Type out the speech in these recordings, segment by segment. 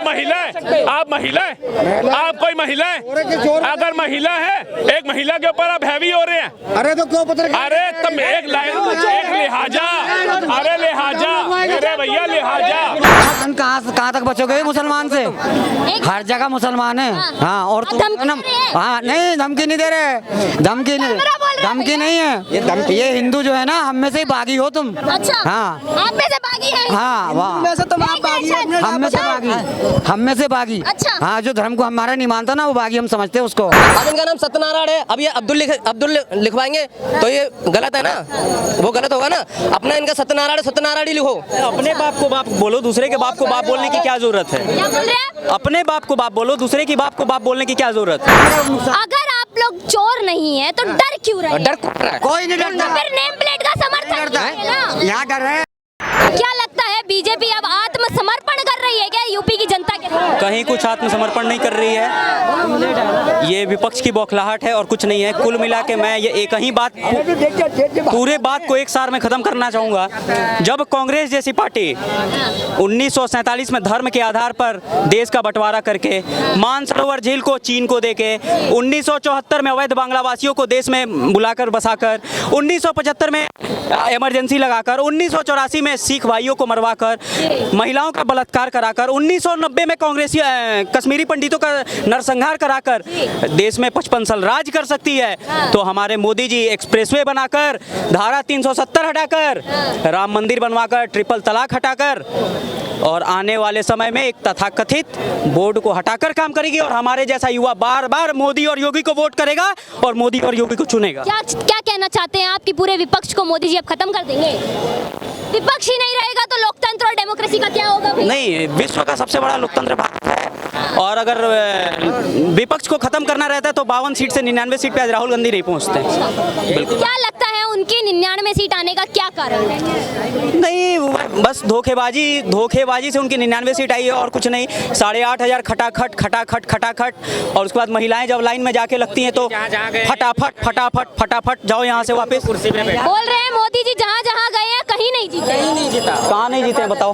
महिला है, आप महिला है, आप कोई महिला है? अगर महिला है, एक महिला के ऊपर आप हैवी हो रहे हैं। अरे तो क्यों पत्रकार? अरे तुम एक लिहाजा, अरे लिहाजा, अरे भैया लिहाजा। कहाँ तक बचोगे मुसलमान से? हर जगह मुसलमान है। हाँ और तुम हाँ नहीं धमकी नहीं दे रहे, धमकी नहीं है। ये हिंदू जो है ना, हम में से ही बागी हो तुम। अच्छा हाँ आप में से बागी है? हाँ वाह तुम आप बागी हैं, हम में से बागी, हम में से बागी। अच्छा। हाँ जो धर्म को हमारा नहीं मानता ना, वो बागी हम समझते हैं उसको। अब इनका नाम सत्यनारायण है, अब ये अब्दुल लिखवाएंगे तो ये गलत है ना, वो गलत होगा ना। अपना इनका सत्यनारायण ही लिखो। अपने बाप को बाप बोलो, दूसरे के बाप को बाप बोलने की क्या जरूरत है? क्या बोल रहे हैं? अपने बाप को बाप बोलो, दूसरे की बाप को बाप बोलने की क्या जरूरत है? अगर आप लोग चोर नहीं है तो डर क्यों रहे? डर कौन रहा है? कोई नहीं डरता, फिर नेम प्लेट का समर्थन कीजिए ना। यहाँ डर है। क्या लगता है बीजेपी अब आत्मसमर्पण कर रही है क्या यूपी की जनता के साथ? कहीं कुछ आत्मसमर्पण नहीं कर रही है, ये विपक्ष की बौखलाहट है और कुछ नहीं है। कुल मिला के मैं ये एक ही बात, पूरे बात को एक सार में खत्म करना चाहूँगा। जब कांग्रेस जैसी पार्टी 1947 में धर्म के आधार पर देश का बंटवारा करके, मानसरोवर झील को चीन को देके, 1974 में अवैध बांग्लावासियों को देश में बुलाकर बसाकर, 1975 में इमरजेंसी लगाकर, 1984 में सिख भाइयों को मरवाकर, महिलाओं का बलात्कार कराकर, 1990 में कांग्रेसी कश्मीरी पंडितों का नरसंहार कराकर देश में 55 साल राज कर सकती है, तो हमारे मोदी जी एक्सप्रेसवे बनाकर, धारा 370 हटाकर, राम मंदिर बनवाकर, ट्रिपल तलाक हटाकर और आने वाले समय में एक तथाकथित बोर्ड को हटाकर काम करेगी और हमारे जैसा युवा बार बार मोदी और योगी को वोट करेगा और मोदी और योगी को चुनेगा। क्या कहना चाहते हैं आप कि पूरे विपक्ष को मोदी जी अब खत्म कर देंगे? विपक्ष ही नहीं रहेगा तो लोकतंत्र और डेमोक्रेसी का क्या होगा भैया? नहीं, विश्व का सबसे बड़ा लोकतंत्र भारत है और अगर विपक्ष को खत्म करना रहता है तो 52 सीट से 99 सीट पे आज राहुल गांधी नहीं पहुंचते। क्या लगता है उनकी 99 सीट आने का क्या कारण है? नहीं, बस धोखेबाजी से उनकी 99 सीट आई है और कुछ नहीं। 8,500 खटाखट और उसके बाद महिलाएं जब लाइन में जाके लगती हैं तो फटाफट जाओ यहाँ से वापस। बोल रहे हैं मोदी जी जहाँ जहाँ गए हैं कहीं नहीं जीते। कहाँ नहीं जीते हैं बताओ?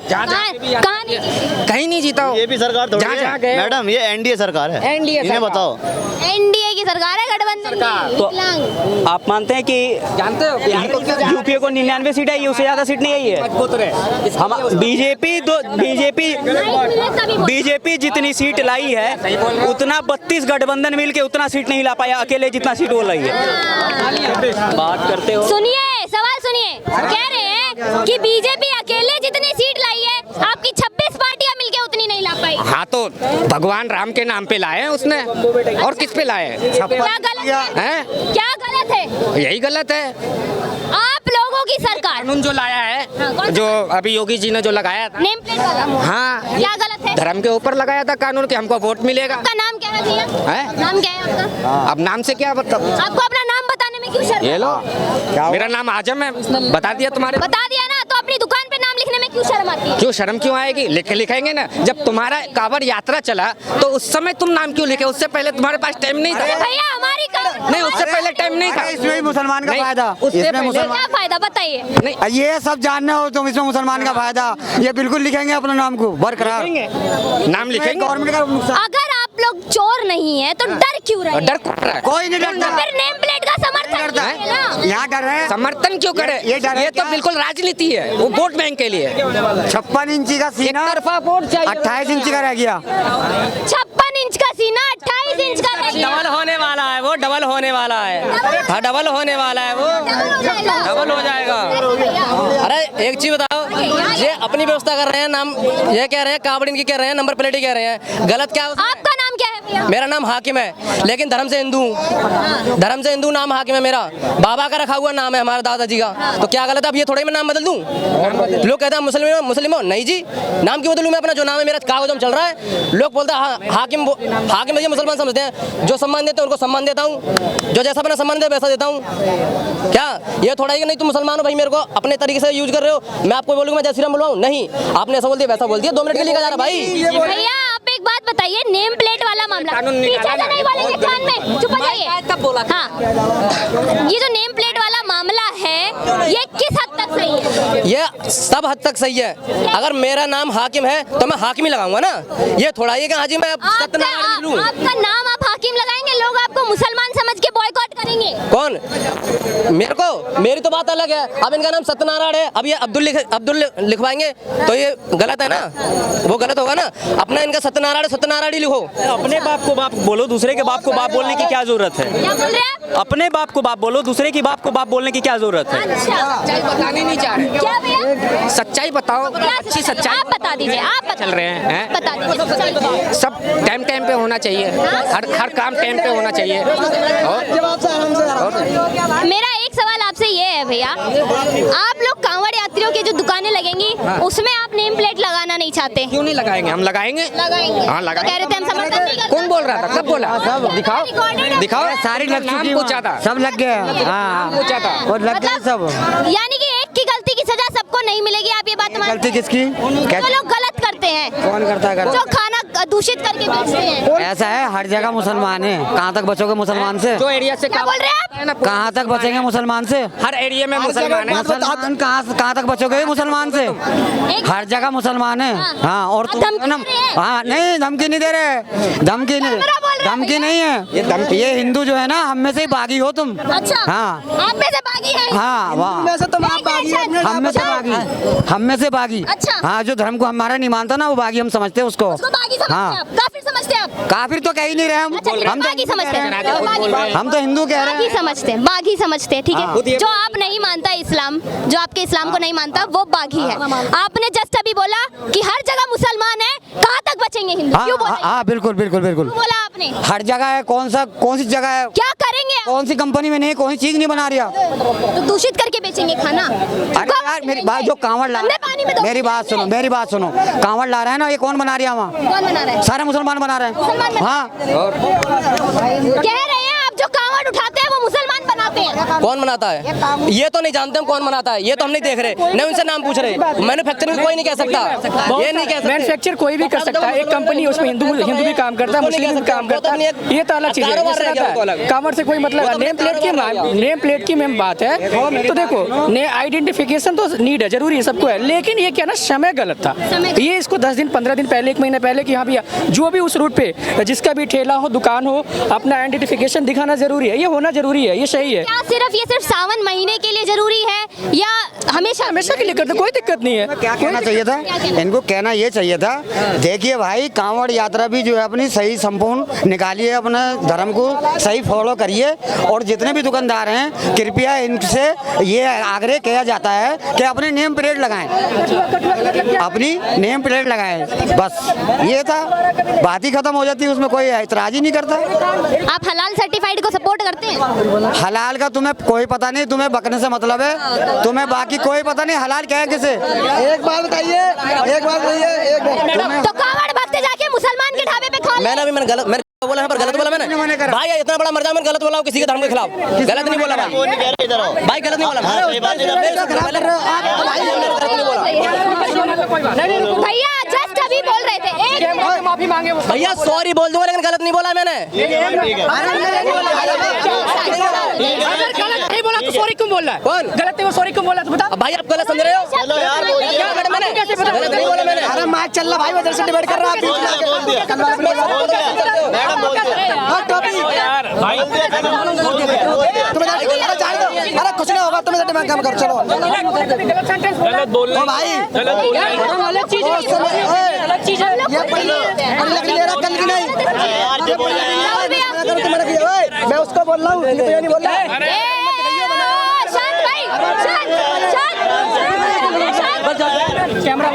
कहीं नहीं जीता हो। ये भी सरकार थोड़ी है मैडम, ये एनडीए सरकार है। इन्हें बताओ। एनडीए की सरकार है, गठबंधन की। तो आप मानते हैं कि जानते हो यूपीए को 99 सीट आई है, उससे ज्यादा सीट नहीं आई है। हम बीजेपी जितनी सीट लाई है उतना 32 गठबंधन मिलके उतना सीट नहीं ला पाया अकेले जितना सीट वो लाई है। बात करते हो, सुनिए सवाल सुनिए, कह रहे हैं कि बीजेपी अकेले जितनी सीट लाई है आपकी 26 पार्टियां मिलके उतनी नहीं ला पाई। हाँ तो भगवान राम के नाम पे लाए हैं उसने, और किस पे लाए हैं? क्या गलत है? क्या गलत है? यही गलत है। आप लोगों की सरकार कानून जो लाया है, जो अभी योगी जी ने जो लगाया था, नेम प्लेट वाला, हाँ क्या गलत है? धर्म के ऊपर लगाया था कानून कि हमको वोट मिलेगा। आपका नाम क्या है भैया? है? नाम क्या है आपका? अब नाम से क्या मतलब? आपको अपना नाम बताने में क्यों शर्म? ये लो, मेरा नाम आजम है, बता दिया तुम्हारे। बता दिया ना, तो अपनी दुकान पे नाम लिखने में क्यों शर्म आती है? क्यों शर्म क्यों आएगी? लिखेंगे ना। जब तुम्हारा कांवड़ यात्रा चला तो उस समय तुम नाम क्यों लिखे? उससे पहले तुम्हारे पास टाइम नहीं था। भैया हमारी नहीं, उससे पहले टाइम नहीं था। इसमें ही मुसलमान का नहीं, फायदा, उससे इसमें पहले मुसलमान क्या फायदा बताइए? नहीं, ये सब जानना हो तुम, इसमें मुसलमान का फायदा। ये बिल्कुल लिखेंगे अपने नाम को बरकरार, नाम लिखेंगे। गवर्नमेंट का नुकसान। अगर आप लोग चोर नहीं है तो डर क्यों रहे? डर कौन रहा है? कोई नहीं डरता, फिर नेम प्लेट का समर्थन कीजिए ना। यहाँ डर है। समर्थन क्यों करे? ये डर है ये तो क्या? बिल्कुल राजनीति है, वो वोट बैंक के लिए। 56 इंची का सीना, तरफा वोट चाहिए। 28 इंची का रह गया। 56 इंच का सीना 28 इंच का रह गया। डबल होने वाला है वो, डबल होने वाला है। हाँ, डबल होने वाला है वो, डबल हो जाएगा। अरे एक चीज बताओ, ये अपनी व्यवस्था कर रहे हैं, नाम ये कह रहे हैं, कावड़ इनकी कह रहे हैं, नंबर प्लेट ही कह रहे हैं, गलत क्या है? आपका नाम क्या है भैया? मेरा नाम हाकिम है, लेकिन धर्म से हिंदू हूँ। धर्म से हिंदू नाम हाकिम है मेरा, बाबा का रखा हुआ नाम है हमारे दादाजी का। तो क्या गलत है? अब ये थोड़ा ही मैं नाम बदल दूँ? लोग कहते हैं मुस्लिम हो, नहीं जी, नाम क्यों बदलूँ मैं अपना? जो नाम है मेरा कागज में चल रहा है। लोग बोलते हैं हाकिम भैया मुसलमान समझते हैं। जो सम्मान देते हैं उनको सम्मान देता हूँ, जो जैसा अपना सम्मान दे वैसा देता हूँ। क्या ये थोड़ा ही कि नहीं तुम मुसलमान हो भाई, मेरे को अपने तरीके से यूज कर रहे हो? मैं आपको बोलूँगा मैं जय श्री राम बोलवाऊँ? नहीं, आपने ऐसा बोल दिया वैसा बोल दिया, 2 मिनट के लिए जा रहा भाई। भैया आप एक बात बताइए, नेम प्लेट वाला मामला पीछे से नहीं बोलेंगे, कान में चुप हो जाइए। तब बोला। हाँ, ये जो नेम प्लेट वाला मामला है ये किस हद तक सही है? ये सब हद तक सही है। अगर मेरा नाम हाकिम है तो मैं हाकिम ही लगाऊंगा ना। ये थोड़ा ही कि हाँ जी मैं सत्यनारायण लिख लूं। आपका नाम आप हाकिम लगाएंगे, लोग आपको मुसलमान समझ के बॉयकॉट करेंगे। कौन? मेरी तो बात अलग है। अब इनका नाम सत्यनारायण है, अब ये अब्दुल लिखवाएंगे तो ये गलत है ना, वो गलत होगा ना। अपना इनका सत्यनारायण ही लिखो। अपने बाप को बाप बोलो, दूसरे के बाप को बाप बोलने की क्या जरूरत है? क्या बोल रहे हैं आप? अपने बाप को बाप बोलो, दूसरे की बाप को बाप बोलने की क्या जरूरत है? अच्छा, बताने नहीं चाह रहे। क्या भैया? सच्चाई बताओ, क्या अच्छी सच्चाई। आप बता दीजिए, आप चल रहे हैं बता दीजिए सच्चाई। सब टाइम पे होना चाहिए, हर काम टाइम पे होना चाहिए। मेरा एक सवाल आपसे ये है भैया, आप लोग कांवड़ यात्रियों की जो दुकानें लगेंगी उसमें आप नेम प्लेट लगाना नहीं चाहते? क्यों नहीं लगाएंगे? हम लगाएंगे। हाँ, लगाएंगे। तो कह रहे थे हम समर्थन नहीं करते। कौन बोल रहा था? कब बोला? दिखाओ दिखाओ। सारी लग नाम चुकी पूछा था। सब लग गया। हाँ पूछा था। और लग गया सब। यानी कि एक की गलती की सजा सबको नहीं मिलेगी, आप ये बात गलती किसकी? जो लोग गलत करते हैं, कौन करता है? जो खाना दूषित करके बेचते हैं। ऐसा है, हर जगह मुसलमान है। कहाँ तक बचोगे मुसलमान से? जो एरिया से क्या बोल रहे हैं आप? कहाँ तक बचेंगे मुसलमान से? हर एरिया में मुसलमान है। मुसलमान कहाँ तक बचोगे मुसलमान से? हर जगह मुसलमान है। हाँ, और तुम हाँ नहीं, धमकी नहीं दे रहे, धमकी नहीं है। ये हिंदू जो है ना, हम में से ही बागी हो तुम। अच्छा, हाँ, आप में से बागी है? हाँ वाह, हम में से बागी। अच्छा। हाँ, जो धर्म को हमारा नहीं मानता ना, वो बागी हम समझते हैं उसको। उसको बागी समझते हैं आप? काफिर समझते हैं आप? काफिर तो कह ही नहीं रहे हम। अच्छा, हम तो बागी समझते हैं। हम तो हिंदू कह रहे बागी हैं। समझते हैं, बागी समझते हैं, ठीक है। जो आप नहीं मानता इस्लाम, जो आपके इस्लाम को नहीं मानता, वो बागी है। आपने जस्ट अभी बोला कि हर जगह मुसलमान है, कहाँ तक बचेंगे हिंदू? क्यों बोला? हाँ बिल्कुल बिल्कुल बिल्कुल बोला आपने? हर जगह है। कौन सी जगह है? क्या करेंगे आप? कौन सी कंपनी में नहीं, कौन सी चीज नहीं बना रही? तो दूषित करके बेचेंगे खाना? अरे यार मेरी बात, जो कांवड़ ला मेरी बात सुनो, कांवड़ ला रहा है ना, ये कौन बना रही है वहाँ? कौन बना रहा है? सारे मुसलमान बना रहे हैं। हाँ, कह रहे हैं आप जो कांवड़ उठाते हैं वो मुसलमान बनाते हैं। कौन बनाता है ये तो नहीं जानते हम कौन बनाता है, ये तो हम नहीं देख रहे, नहीं उनसे नाम पूछ रहे। मैन्युफैक्चरिंग कोई नहीं कह सकता, ये नहीं कह सकता। मैन्युफैक्चर कोई भी कर सकता है। एक कंपनी उसमें हिंदू भी काम करता है, मुस्लिम भी काम करता है, ये तो अलग चीज है। कांवड़ से कोई मतलब नेम प्लेट की मैम बात है। तो देखो, आइडेंटिफिकेशन तो नीड है, जरूरी है, सबको है, लेकिन ये क्या ना, समय गलत था। ये इसको 10 दिन 15 दिन पहले, 1 महीने पहले कि हाँ भैया जो भी उस रूट पे जिसका भी ठेला हो, दुकान हो, अपना आइडेंटिफिकेशन दिखाना जरूरी है, ये होना जरूरी है, ये सही है। क्या सिर्फ सावन महीने के लिए जरूरी है या हमेशा के लिए करते? कोई दिक्कत नहीं है। क्या कहना चाहिए था इनको? कहना ये चाहिए था, देखिए भाई, कांवड़ यात्रा भी जो है अपनी सही संपूर्ण निकालिए, अपने धर्म को सही फॉलो करिए, और जितने भी दुकानदार हैं कृपया इनसे ये आग्रह किया जाता है कि अपने नेम प्लेट लगाएं, अपनी नेम प्लेट लगाएं, बस ये था, बात ही खत्म हो जाती है, उसमें कोई ऐतराज ही नहीं करता। आप हलाल सर्टिफाइड को सपोर्ट करते हैं? हलाल का तुम्हें कोई पता नहीं, तुम्हें बकने से मतलब है, तुम्हें बाकी कोई पता नहीं हलाल क्या है किसे। एक बात बताइए। तो कांवड़ भक्त जाके मुसलमान के ढाबे पे खा ले। मैंने गलत बोला है, पर गलत बोला मैंने भाई, इतना बड़ा मर्जा, मैंने गलत बोला किसी के धर्म के खिलाफ, गलत नहीं बोला भाई, गलत नहीं बोला भैया। जस्ट अभी बोल रहे थे, माफी मांगे भैया, सॉरी बोल दूंगा लेकिन गलत नहीं बोला मैंने। नहीं बोला तो सॉरी क्यों बोल रहा है? कौन गलत है वो? सॉरी क्यों बोला तो बता। भाई, आप गलत समझ रहे हो। क्या मैंने गलत नहीं बोला मैंने। अरे मैच चल रहा भाई, उधर से डिबेट कर रहा है। अरे कुछ नहीं होगा, तुम्हें डिमांड कम कर, चलो गलत बोलना भाई। अलग चीज है। कल की नहीं, मैं उसको बोल रहा हूँ, नहीं बोल रहा। शांत भाई, कैमरा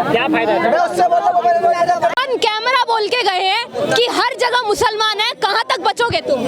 क्या फायदा? कैमरा बोल के गए हैं कि हर जगह मुसलमान है, कहाँ तक बचोगे तुम?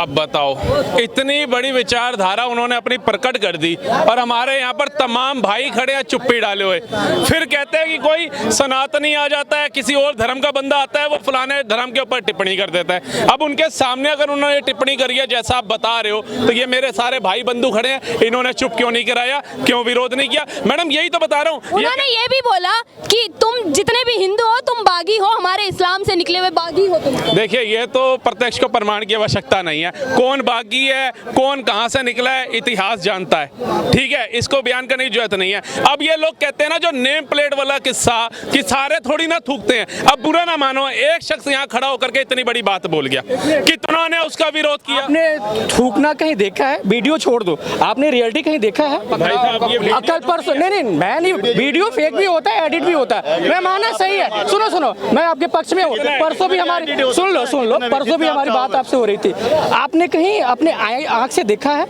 अब बताओ, इतनी बड़ी विचारधारा उन्होंने अपनी प्रकट कर दी, और हमारे यहाँ पर तमाम भाई खड़े हैं चुप्पी डाले हुए, फिर कहते हैं कि कोई सनातनी आ जाता है, किसी और धर्म का बंदा आता है, वो फलाने धर्म के ऊपर टिप्पणी कर देता है। अब उनके सामने अगर उन्होंने टिप्पणी करी है जैसा आप बता रहे हो, तो ये मेरे सारे भाई बंधु खड़े हैं, इन्होंने चुप क्यों नहीं कराया, क्यों विरोध नहीं किया? मैडम, यही तो बता रहा हूँ। उन्होंने ये भी बोला कि तुम जितने भी हिंदू हो, तुम बागी हो, हमारे इस्लाम से निकले हुए बागी हो तुम। देखिए, ये तो प्रत्यक्ष को प्रमाण की आवश्यकता नहीं है। कौन बागी है, कौन कहां से निकला है, इतिहास जानता है। ठीक है, इसको बयान करने की जरूरत नहीं है। अब ये लोग कहते हैं ना, जो नेम प्लेट वाला किस्सा कि सारे थोड़ी ना थूकते हैं। अब बुरा ना मानो, एक शख्स यहाँ खड़ा होकर के इतनी बड़ी बात बोल गया, कितना ने उसका विरोध किया। आपने थूकना कहीं देखा है? वीडियो छोड़ दो, आपने रियलिटी कहीं देखा है? भाई साहब, ये वीडियो- कल परसों नहीं, मैं नहीं, वीडियो फेक भी होता है, एडिट भी होता है, मैं माना सही है। सुनो, मैं आपके पक्ष में हूँ। परसों भी हमारी सुन लो, परसों भी हमारी बात आपसे हो रही थी। आपने कहीं अपने आंख से देखा है?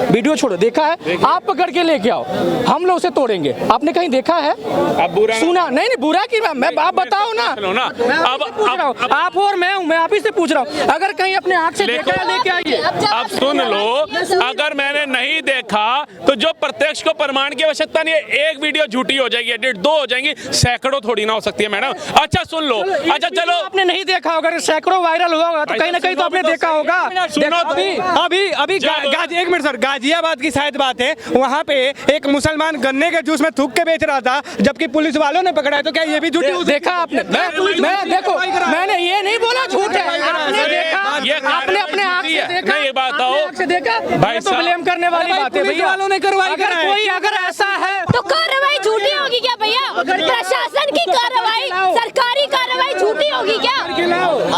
वीडियो छोड़ो, देखा है? आप पकड़ के लेके आओ, हम लोग उसे तोड़ेंगे। आपने कहीं देखा है? अब बुरा सुना नहीं, बुरा की मैं आप बताओ ना। अब आप और मैं हूँ, मैं आप ही से पूछ रहा हूँ, अगर कहीं अपने आंख से देखा है, लेके आइए। अब सुन लो, अगर मैंने नहीं देखा तो जो प्रत्यक्ष को प्रमाण की आवश्यकता नहीं है। एक वीडियो झूठी हो जाएगी, एडिट 2 हो जाएंगी, सैकड़ों थोड़ी ना हो सकती है मैडम। अच्छा सुन लो, अच्छा चलो, आपने नहीं देखा होगा, अगर सैकड़ों वायरल हुआ होगा तो कहीं ना कहीं तो आपने देखा होगा। अभी एक मिनट सर, गाजियाबाद की शायद बात है, वहाँ पे एक मुसलमान गन्ने के जूस में थूक के बेच रहा था, जबकि पुलिस वालों ने पकड़ा है। तो क्या ये भी झूठी? देखा आपने? मैं देखो, मैंने ये नहीं बोला झूठ है, आपने देखा, आपने अपने आँख से देखा, ये बात आओ से देखा भाई, तो ब्लेम करने वाली बात है भैया। वालों ने करवाई, अगर ऐसा है तो कार्रवाई झूठी होगी क्या भैया? प्रशासन की कार्रवाई, सरकारी कार्रवाई झूठी होगी क्या?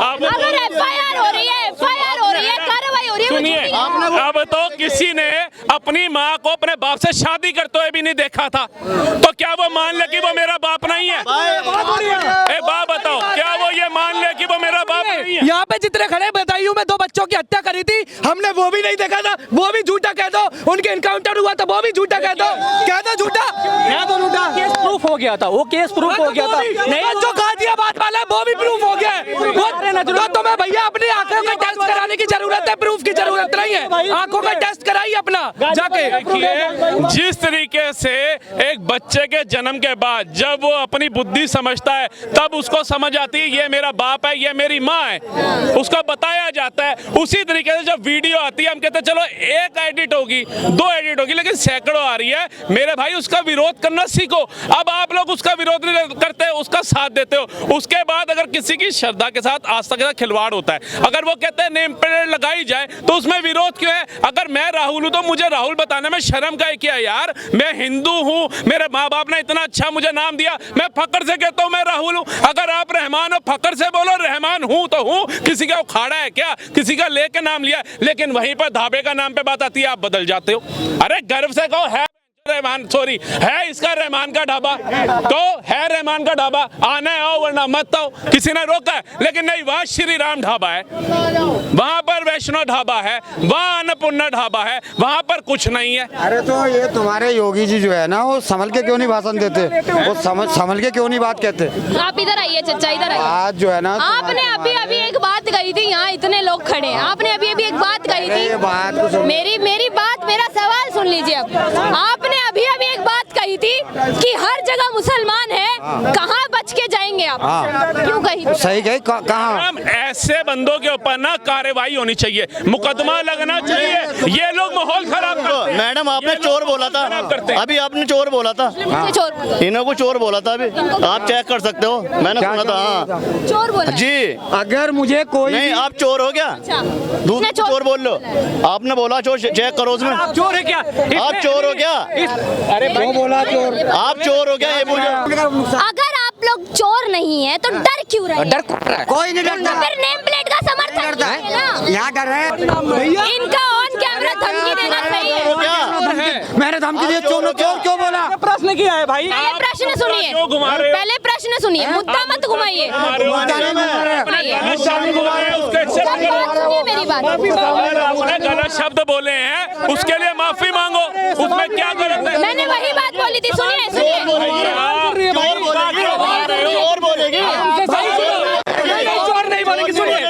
अगर FIR हो रही है, कार्रवाई हो रही है, सुनिए, अब तो किसी ने अपनी माँ को अपने बाप से शादी करते हुए भी नहीं देखा था, तो क्या वो मान ले कि वो मेरा बाप नहीं है? ए बाप बताओ, क्या वो ये मान ले कि वो मेरा बाप नहीं है? यहाँ पे जितने खड़े बदायूं में 2 बच्चों की हत्या करी थी, हमने वो भी नहीं देखा था, वो भी झूठा कह दो। उनके इनकाउंटर हुआ था, वो भी झूठा कह दो। क्या था झूठा? केस प्रूफ हो गया था, वो केस प्रूफ हो गया था। नहीं, जो गाजियाबाद वाला है वो भी प्रूफ हो गया है। तो तुम्हें भैया अपनी आंखों का टेस्ट कराने की जरूरत है, प्रूफ की जरूरत नहीं है। आंखों का टेस्ट कराइए अपना जाके। देखिए, जिस तरीके से एक बच्चे के जन्म के बाद जब वो अपनी बुद्धि समझता है, तब उसको समझ आती है ये मेरा बाप है, ये मेरी माँ है, उसको बताया जाता है। उसी तरीके से जब वीडियो आती है, हम कहते हैं चलो एक एडिट होगी, 2 एडिट होगी, लेकिन सैकड़ों आ रही है। मेरे भाई, उसका विरोध करना सीखो। अब आप लोग उसका विरोध नहीं करते, उसका साथ देते हो। उसके बाद अगर किसी की श्रद्धा के साथ, आस्था के साथ खिलवाड़ होता है, अगर वो कहते हैं नेम प्लेट लगाई जाए, तो उसमें विरोध क्यों है? अगर मैं राहुल हूं तो मुझे राहुल बताने में शर्म का है क्या यार? मैं हिंदू हूं, मेरे माँ बाप ने इतना अच्छा मुझे नाम दिया, मैं फक्र से कहता हूं मैं राहुल हूं। अगर आप रहमान हो, फक्र से बोलो रहमान हूं तो हूं। किसी का उखाड़ा है क्या? किसी का लेके नाम लिया? लेकिन वहीं पर ढाबे का नाम पे बात आती है, आप बदल जाते हो। अरे गर्व से कहो है रहमान, सॉरी है इसका रहमान का ढाबा, तो है रहमान का ढाबा, आना है आओ वरना मत आओ, किसी ने रोका है। लेकिन नहीं, वहाँ श्री राम ढाबा है, वहाँ पर वैष्णो ढाबा है, वहाँ अन्नपूर्णा ढाबा है, वहाँ पर कुछ नहीं है। अरे तो ये तुम्हारे योगी जी जो है ना, वो संभल के क्यों नहीं भाषण देते? वो संभल के क्यों नहीं बात कहते? आप इधर आइए चचा, इधर आइए। आज जो है ना, आपने अभी एक बात कही थी, यहाँ इतने लोग खड़े हैं, आपने अभी एक बात कही थी। मेरी बात, मेरा सवाल सुन लीजिए। अब आपने अभी एक बात कही थी कि हर जगह मुसलमान है, कहाँ बच के जाएंगे आप? क्यों कही? सही कही, कहाँ? ऐसे बंदों के ऊपर ना कार्रवाई होनी चाहिए, मुकदमा लगना चाहिए। ये लोग माहौल खराब करते हैं। मैडम, आपने चोर बोला था, अभी आपने चोर बोला था, इन्हों को चोर बोला था। अभी आप चेक कर सकते हो, मैंने सुना था। हाँ, चोर बोला जी। अगर मुझे कोई नहीं, आप चोर हो क्या? दूसरा चोर बोल लो, आपने बोला चोर, चेक करो उसमें। आप चोर है क्या? आप चोर हो क्या? अरे वो बोला चोर, आप चोर हो क्या? ये पूछो। अगर आप लोग चोर नहीं है तो डर क्यों रहे? डर कौन रहा है? कोई नहीं डरता। फिर नेम प्लेट का समर्थन डरता है ना? यहाँ डर है। इनका ऑन कैमरा धमकी देना सही है। मैंने धमकी दी, चोर क्यों बोला? प्रश्न किया है भाई। पहले प्रश्न सुनिए, पहले प्रश्न सुनिए, मुद्दा मत घुमाइए। सुनिए मेरी बात। आपने गलत शब्द बोले हैं, उसके लिए माफी मांगो, उसमें क्या गलत है? मैंने वही बात बोली थी, सुनिए सुनिए। चोर बोलेगी, चोर नहीं बोलेगी। सुनिए,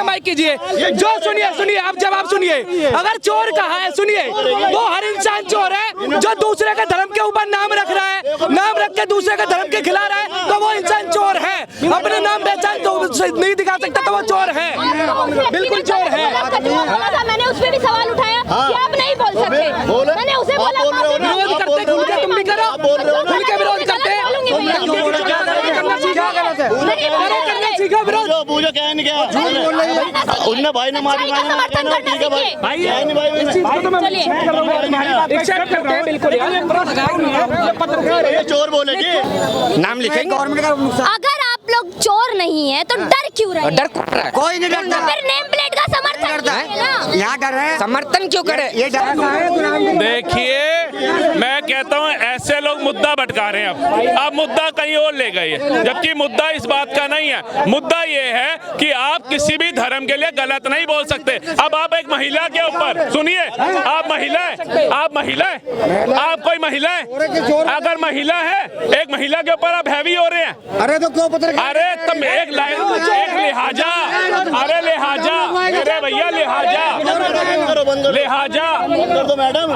माइक कीजिए, जो सुनिए आप जवाब सुनिए। अगर चोर कहा है, सुनिए, वो हर इंसान चोर है जो दूसरे के धर्म के ऊपर नाम रख रहा है, नाम रख के दूसरे के धर्म के खिला रहा है, तो वो इंसान चोर है। अपने नाम पहचान तो नहीं दिखा सकता, तो वो चोर है, बिल्कुल चोर है। मैंने उस पर भी सवाल उठाया कि आप नहीं बोल सकते, मैंने उसे बोला विरोध करते, खुल के तुम भी करो, खुल के विरोध करते। पूछो क्या नहीं क्या उसने भाई ने मारी ठीक है भाई ये चोर बोलेगी नाम लिखेंगे गवर्नमेंट का अगर आप लोग चोर नहीं है तो डर क्यों रहे? डर क्यों रहा है? कोई नहीं डरता फिर नेम प्लेट का समर्थन डरता है ना? यहाँ डर है समर्थन क्यों करे? ये डर देखिए मैं कहता हूँ ऐसे लोग मुद्दा भटका रहे हैं अब मुद्दा कहीं और ले गए हैं जबकि मुद्दा इस बात का नहीं है मुद्दा ये है कि आप किसी भी धर्म के लिए गलत नहीं बोल सकते अब आप एक महिला के ऊपर सुनिए आप महिला है आप कोई महिला है अगर महिला है एक महिला के ऊपर आप हैवी हो रहे हैं अरे तो क्यों पत्र अरे तुम एक लिहाजा अरे लिहाजा मेरे भैया लिहाजा बंद कर दो मैडम